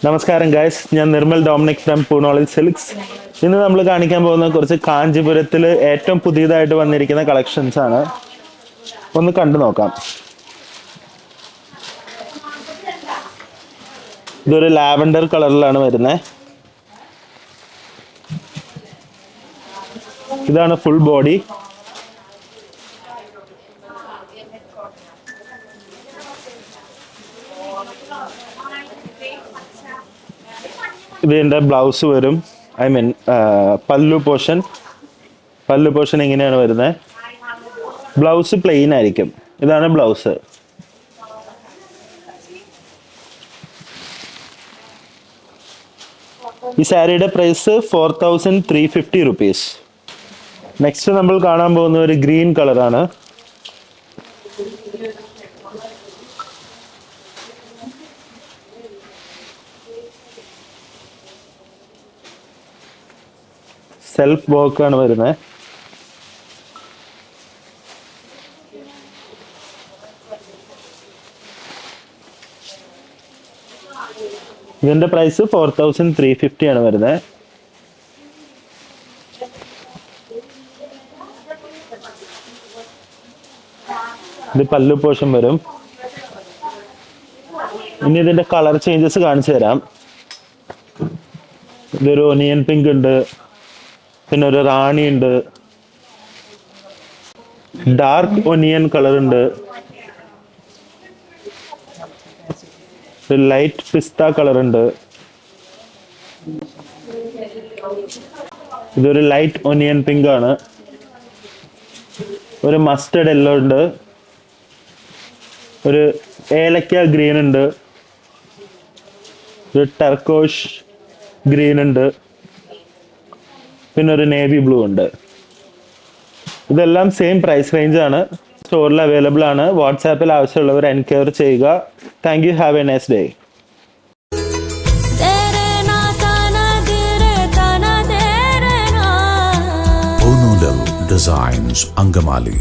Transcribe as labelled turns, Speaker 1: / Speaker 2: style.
Speaker 1: നമസ്കാരം ഗൈസ്, ഞാൻ Nirmal Dominic from പൂണോളിൽ silks. ഇന്ന് നമ്മൾ കാണിക്കാൻ പോകുന്ന കുറച്ച് കാഞ്ചീപുരത്തിൽ ഏറ്റവും പുതിയതായിട്ട് വന്നിരിക്കുന്ന കളക്ഷൻസ് ആണ്. ഒന്ന് കണ്ടു നോക്കാം. ഇതൊരു ലാവൻഡർ കളറിലാണ് വരുന്നത്. ഇതാണ് ഫുൾ ബോഡി. ഇതിൻ്റെ ബ്ലൗസ് വരും, ഐ മീൻ പല്ലു പോർഷൻ ഇങ്ങനെയാണ് വരുന്നത്. ബ്ലൗസ് പ്ലെയിൻ ആയിരിക്കും. ഇതാണ് ബ്ലൗസ്. ഈ സാരിയുടെ പ്രൈസ് 4350 റുപ്പീസ്. നെക്സ്റ്റ് നമ്മൾ കാണാൻ പോകുന്ന ഒരു ഗ്രീൻ കളറാണ്. സെൽഫ് വർക്കാണ് വരുന്നത്. ഇതിന്റെ പ്രൈസ് 4350 ആണ് വരുന്നത്. ഇത് പല്ലു പോർഷൻ വരും. ഇനി ഇതിന്റെ കളർ ചേഞ്ചസ് കാണിച്ചു തരാം. ഇതൊരു ഒനിയൻ പിങ്ക് ഉണ്ട്, പിന്നെ ഒരു റാണി ഉണ്ട്, ഡാർക്ക് ഒനിയൻ കളർ ഉണ്ട്, ഒരു ലൈറ്റ് പിസ്ത കളർ ഉണ്ട്, ഇതൊരു ലൈറ്റ് ഒനിയൻ പിങ്ക് ആണ്, ഒരു മസ്റ്റർഡ് യെല്ലോ ഉണ്ട്, ഒരു ഏലക്ക ഗ്രീൻ ഉണ്ട്, ഒരു ടർക്കോഷ് ഗ്രീൻ ഉണ്ട്, പിന്നെ ഒരു നേവി ബ്ലൂ ഉണ്ട്. ഇതെല്ലാം സെയിം പ്രൈസ് റേഞ്ച് ആണ്. സ്റ്റോറിൽ അവൈലബിൾ ആണ്. വാട്സാപ്പിൽ ആവശ്യമുള്ളവർ എൻക്വയറി ചെയ്യുക. Thank you. Have a nice day.
Speaker 2: പൂനൂലൽ ഡിസൈൻസ്, അങ്കമാലി.